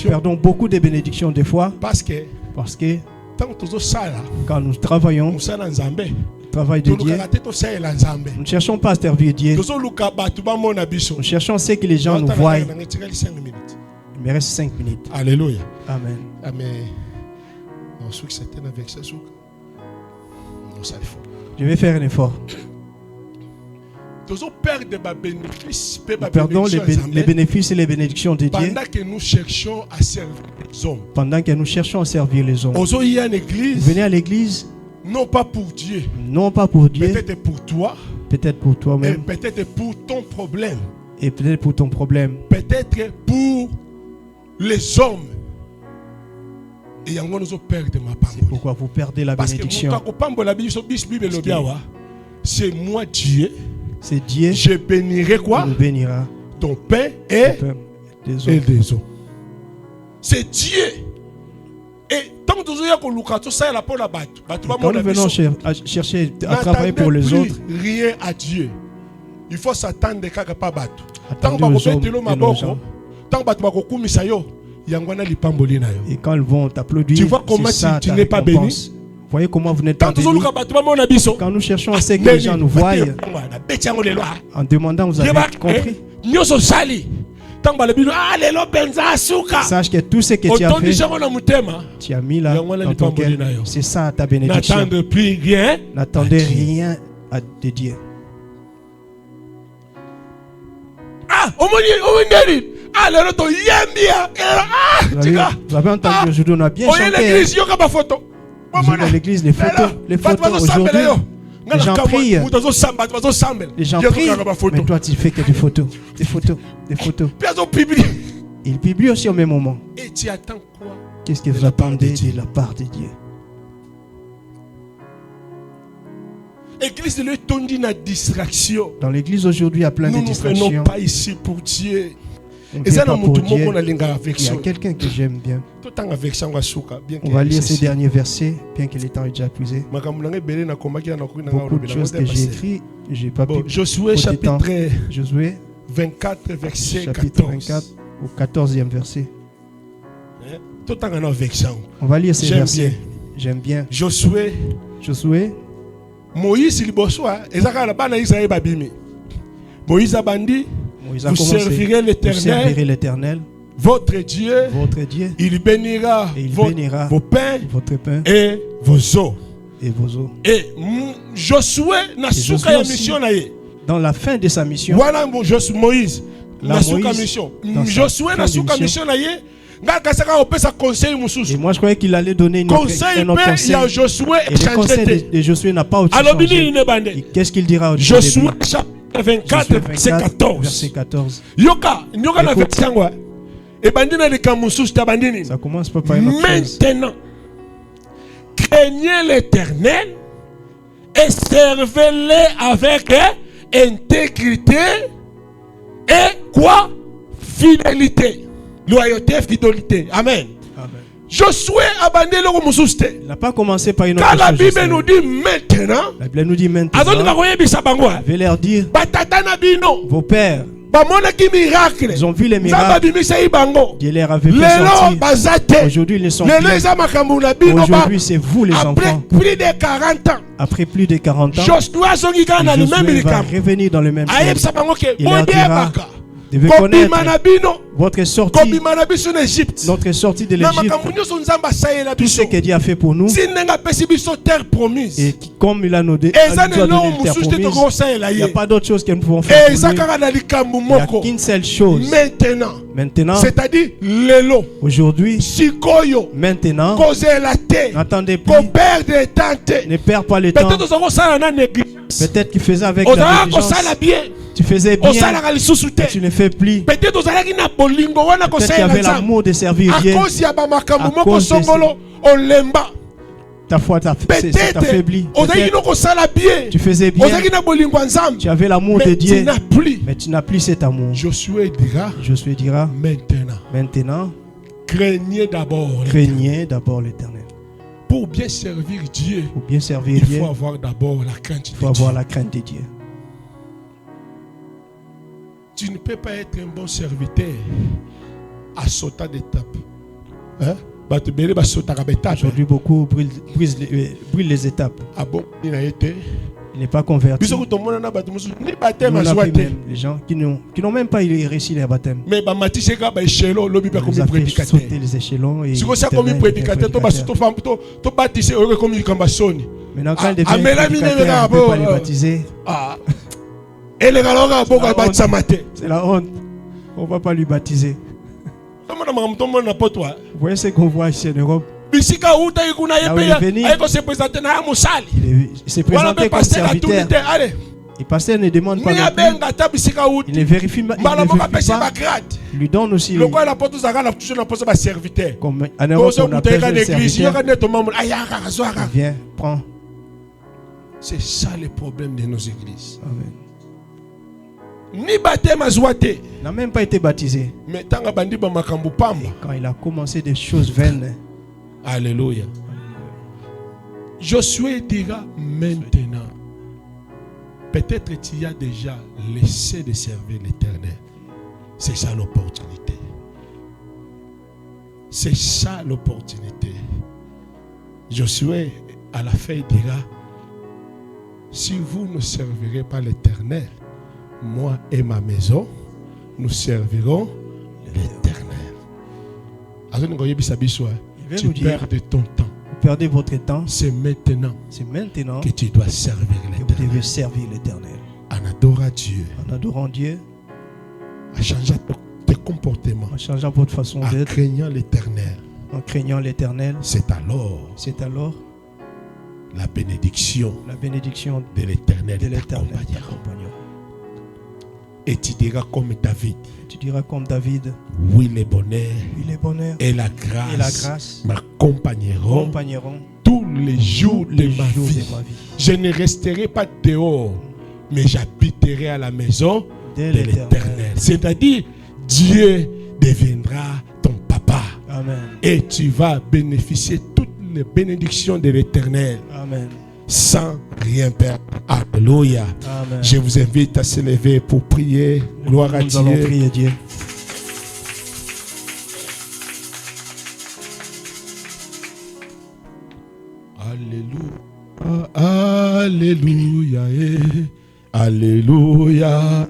C: perdons beaucoup de bénédictions des fois. Parce que quand nous travaillons, le travail de Dieu, nous ne cherchons pas à servir Dieu. Nous cherchons ce que les gens nous voient. Il me reste 5 minutes.
A: Alléluia.
C: Amen.
A: Amen.
C: Je vais faire un effort. Nous perdons les bénéfices et les bénédictions de Dieu
A: pendant que nous cherchons à servir les hommes.
C: Pendant que nous cherchons à servir les hommes. Vous venez à l'église
A: non pas pour Dieu.
C: Non pas pour Dieu.
A: Peut-être pour toi.
C: Peut-être pour toi-même.
A: Peut-être pour ton problème.
C: Et peut-être pour ton problème.
A: Peut-être pour les hommes. Et
C: c'est pourquoi vous perdez la bénédiction.
A: C'est moi Dieu.
C: C'est Dieu.
A: Je bénirai quoi?
C: Il bénira
A: ton pain et des eaux. C'est Dieu. Et tant que
C: nous venons chercher à travailler pour les autres,
A: rien à Dieu. Il faut s'attendre qu'à pas battre.
C: Tant que et quand ils vont t'applaudir,
A: tu vois comment tu n'es pas béni.
C: Voyez comment vous n'êtes pas béni. Quand nous cherchons à ce que les gens nous voient, en demandant, vous avez compris. Sache que tout ce que tu as fait, tu as mis là dans ton cœur. C'est ça ta bénédiction. N'attendez rien de Dieu. Vous avez entendu aujourd'hui, on a bien chanté. Dans l'église, les photos aujourd'hui, les gens prient. Les gens prient, mais toi tu fais que des photos. Ils publient aussi au même moment.
A: Et tu attends quoi?
C: Qu'est-ce que vous attendez de la part de Dieu? Dans l'église aujourd'hui, il y a plein de distractions.
A: Nous ne venons pas ici pour Dieu.
C: Il y a quelqu'un que j'aime bien. On va lire ces derniers versets, bien que le temps est déjà épuisé. Beaucoup de choses que j'ai écrites, je n'ai pas pu.
A: Josué chapitre 24, verset 14.
C: Au 14e verset. On va lire ces versets. J'aime bien.
A: Josué. Moïse Moïse a bandi. Vous servirez
C: l'Éternel,
A: votre Dieu. Il bénira vos pains et vos eaux. Et Josué n'a souka mission.
C: Dans la fin de sa mission,
A: voilà Moïse n'a souka mission. Josué n'a souka mission.
C: Et moi je croyais qu'il allait donner un autre conseil. Et le conseil de Josué n'a pas aussi changé. Qu'est-ce qu'il dira aujourd'hui?
A: Josué chapitre 24, verset 14.
C: Ça commence par une autre chose.
A: Maintenant, craignez l'Éternel et servez-le avec intégrité et quoi? Fidélité. Loyauté, fidélité. Amen. Josué a bandé le Moussouste.
C: Il n'a pas commencé par une autre chose.
A: Quand la Bible nous dit maintenant,
C: la Bible nous dit maintenant, je vais leur dire, vos pères, ils ont vu les miracles. Dieu leur avait fait sortir. Aujourd'hui, ils ne sont plus. Aujourd'hui, c'est vous les enfants. Après plus de 40 ans, Josué va revenir dans le même sens. Il leur dira, vous devez connaître votre sortie, notre sortie de l'Égypte, tout ce que Dieu a fait pour nous, et comme il a nous donné la terre promise, il n'y a pas d'autre chose que nous pouvons faire pour lui. Il n'y a qu'une seule chose. Maintenant,
A: c'est-à-dire
C: aujourd'hui, maintenant, n'attendez plus, ne perds pas le temps. Peut-être qu'il faisait avec la négligence. Tu faisais bien, mais tu ne fais plus. Peut-être qu'il y avait l'amour de servir Dieu. À cause ta foi s'est affaiblie.
B: Tu faisais bien. Tu avais l'amour de Dieu. Mais tu n'as plus cet amour.
A: Josué
B: dira maintenant, craignez d'abord l'Éternel.
A: Pour bien servir Dieu,
B: il
A: faut avoir d'abord la crainte
B: de Dieu.
A: Tu ne peux pas être un bon serviteur à sauter d'étape. Hein?
B: Aujourd'hui, beaucoup brûlent les étapes.
A: Ah bon?
B: Il n'est pas converti. Les gens qui n'ont même pas réussi les baptêmes.
A: Mais
B: ils ont fait sauter les échelons. Et maintenant, quand il devient prédicateur, il ne peut pas les baptiser. C'est la honte. On ne va pas lui baptiser. Vous voyez ce qu'on voit ici en Europe? Il s'est présenté comme serviteur. Le pasteur ne demande pas. Il ne vérifie pas. Il lui donne aussi. Comme en Europe, on appelle le serviteur. Viens, prends.
C: C'est ça le problème de nos églises.
B: Amen.
A: Ni baptême azouate.
B: N'a même pas été baptisé.
A: Mais tanga bandi ba makambu pamba.
B: Quand il a commencé des choses vaines.
A: Alléluia. Josué dira maintenant. Peut-être tu as déjà laissé de servir l'Éternel. C'est ça l'opportunité. C'est ça l'opportunité. Josué à la fin dira, si vous ne servirez pas l'Éternel, moi et ma maison, nous servirons l'Éternel. Tu perds de ton temps.
B: Vous perdez votre temps.
A: C'est maintenant
B: que
A: tu dois servir l'Éternel.
B: Vous devez servir l'Éternel.
A: En adorant Dieu.
B: En adorant Dieu.
A: En changeant tes comportements.
B: En changeant votre façon d'être.
A: En craignant l'Éternel.
B: En craignant l'Éternel.
A: C'est alors la bénédiction de l'Éternel t'accompagnera. Et tu diras comme David. Oui, le bonheur et la grâce m'accompagneront tous les jours de ma vie. Je ne resterai pas dehors, mais j'habiterai à la maison de l'Éternel. C'est-à-dire, Dieu deviendra ton papa.
B: Amen.
A: Et tu vas bénéficier de toutes les bénédictions de l'Éternel.
B: Amen.
A: Sans rien perdre. Alléluia.
B: Amen.
A: Je vous invite à se lever pour prier. Gloire à Dieu.
B: Nous allons prier Dieu.
A: Alléluia. Alléluia.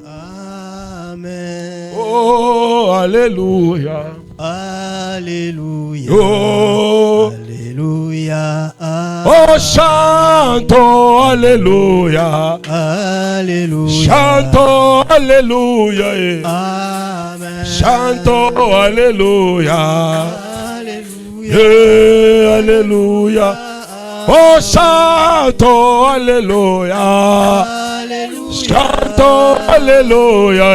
B: Amen.
A: Oh, alléluia.
B: Alléluia.
A: Oh,
B: alléluia.
A: Oh, chantons alléluia.
B: Alléluia.
A: Chantons alléluia.
B: Amen.
A: Chantons alléluia.
B: Alléluia.
A: Alléluia. Oh, chantons alléluia. Chantons alléluia.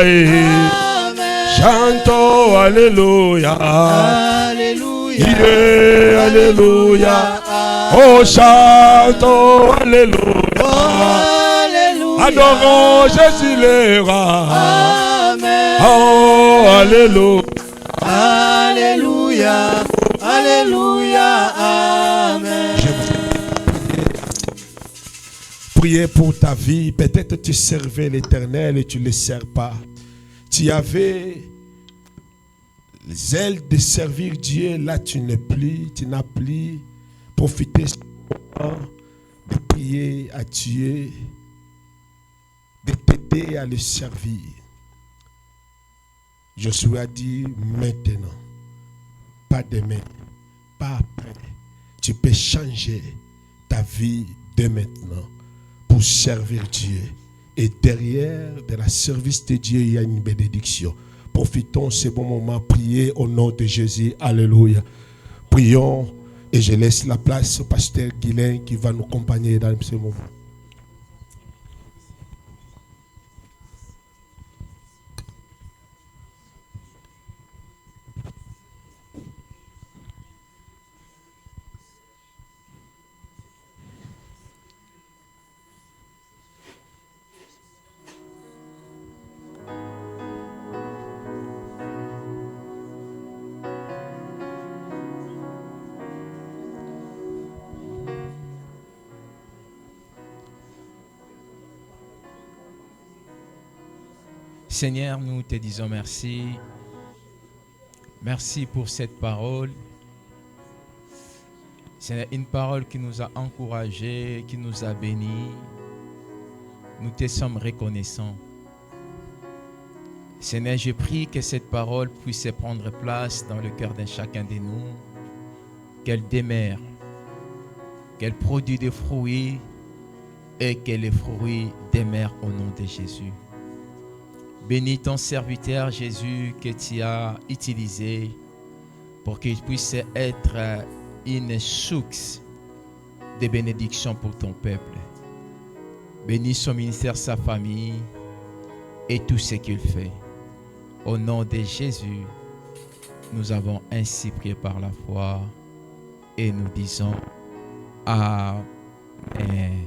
A: Chantons alléluia.
B: Alléluia.
A: Alléluia. Oh, chantons alléluia. Adorons Jésus le roi.
B: Amen.
A: Oh, alléluia.
B: Alléluia. Alléluia. Amen.
A: Priez pour ta vie. Peut-être tu servais l'Éternel et tu ne le sers pas. Tu avais les ailes de servir Dieu. Là, tu n'as plus profité de prier à Dieu, de t'aider à le servir. Josué a dit maintenant, pas demain, pas après. Tu peux changer ta vie dès maintenant pour servir Dieu. Et derrière de la service de Dieu, il y a une bénédiction. Profitons ce bon moment, priez au nom de Jésus. Alléluia. Prions et je laisse la place au pasteur Guilain qui va nous accompagner dans ce moment.
D: Seigneur, nous te disons merci. Merci pour cette parole. C'est une parole qui nous a encouragés, qui nous a bénis. Nous te sommes reconnaissants. Seigneur, je prie que cette parole puisse prendre place dans le cœur de chacun de nous, qu'elle demeure, qu'elle produise des fruits et que les fruits demeurent au nom de Jésus. Bénis ton serviteur Jésus que tu as utilisé pour qu'il puisse être une source de bénédiction pour ton peuple. Bénis son ministère, sa famille et tout ce qu'il fait. Au nom de Jésus, nous avons ainsi prié par la foi et nous disons Amen.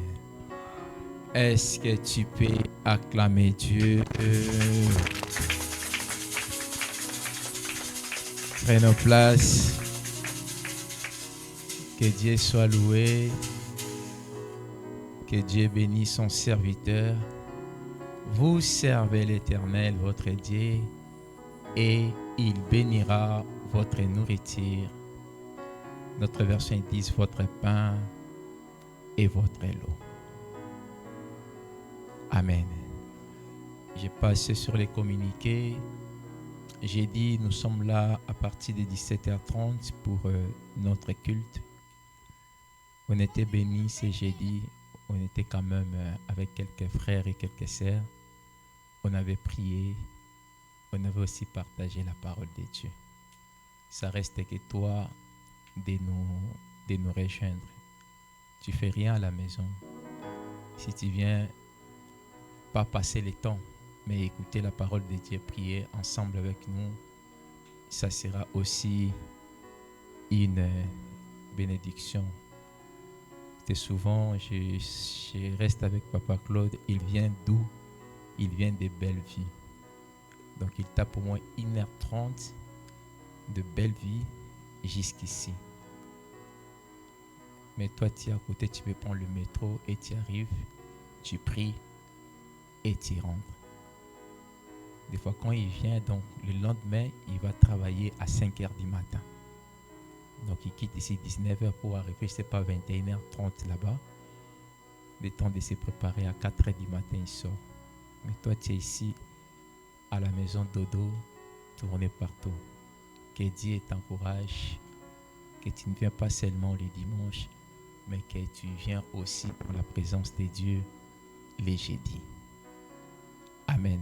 D: Est-ce que tu peux acclamer Dieu? Prenons place. Que Dieu soit loué. Que Dieu bénisse son serviteur. Vous servez l'Éternel, votre Dieu, et il bénira votre nourriture. Notre version dit votre pain et votre eau. Amen. J'ai passé sur les communiqués. J'ai dit, nous sommes là à partir de 17h30 pour notre culte. On était bénis ce jeudi. On était quand même avec quelques frères et quelques sœurs. On avait prié. On avait aussi partagé la parole de Dieu. Ça reste que toi de nous rejoindre. Tu fais rien à la maison. Si tu viens pas passer le temps, mais écouter la parole de Dieu, prier ensemble avec nous, ça sera aussi une bénédiction. Et souvent, je reste avec Papa Claude. Il vient d'où? Il vient de Belleville. Donc, il tape au moins 1h30 de Belleville jusqu'ici. Mais toi, tu es à côté, tu peux prendre le métro et tu arrives, tu pries et tu rentres. Des fois, quand il vient, donc le lendemain, il va travailler à 5h du matin. Donc, il quitte ici 19h pour arriver, je ne sais pas, 21h30 là-bas. Le temps de se préparer à 4h du matin, il sort. Mais toi, tu es ici, à la maison dodo, tourné partout. Que Dieu t'encourage, que tu ne viens pas seulement le dimanche, mais que tu viens aussi pour la présence de Dieu les jeudis. Amen.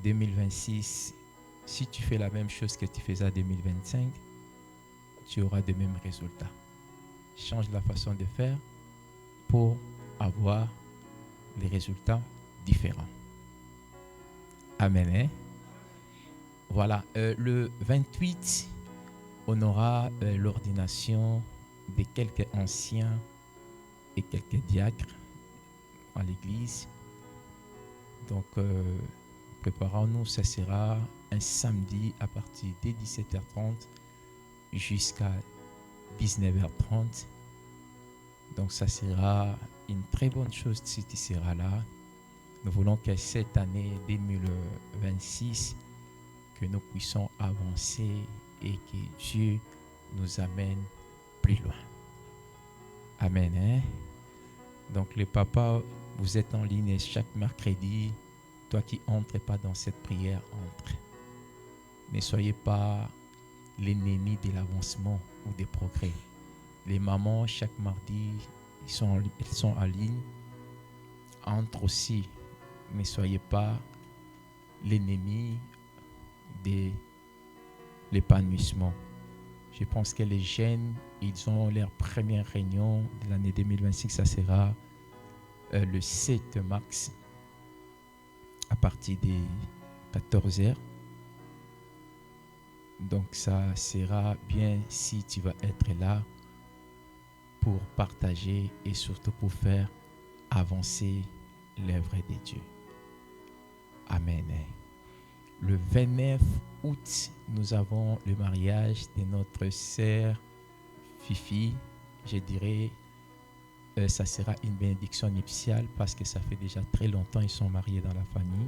D: 2026, si tu fais la même chose que tu faisais en 2025, tu auras de mêmes résultats. Change la façon de faire pour avoir les résultats différents. Amen. Voilà, le 28, on aura l'ordination de quelques anciens et quelques diacres à l'église. Donc, préparons-nous, ça sera un samedi à partir de 17h30 jusqu'à 19h30. Donc, ça sera une très bonne chose si tu seras là. Nous voulons que cette année 2026, que nous puissions avancer et que Dieu nous amène plus loin. Amen. Hein? Donc, les papas, vous êtes en ligne chaque mercredi. Toi qui n'entres pas dans cette prière, entre. Ne soyez pas l'ennemi de l'avancement ou des progrès. Les mamans, chaque mardi, elles sont en ligne. Entre aussi. Ne soyez pas l'ennemi de l'épanouissement. Je pense que les jeunes, ils ont leur première réunion de l'année 2026. Ça sera le 7 mars à partir de 14h. Donc ça sera bien si tu vas être là pour partager et surtout pour faire avancer l'œuvre de Dieu. Amen. Le 29 août, nous avons le mariage de notre sœur Fifi. Je dirais, ça sera une bénédiction nuptiale parce que ça fait déjà très longtemps qu'ils sont mariés dans la famille.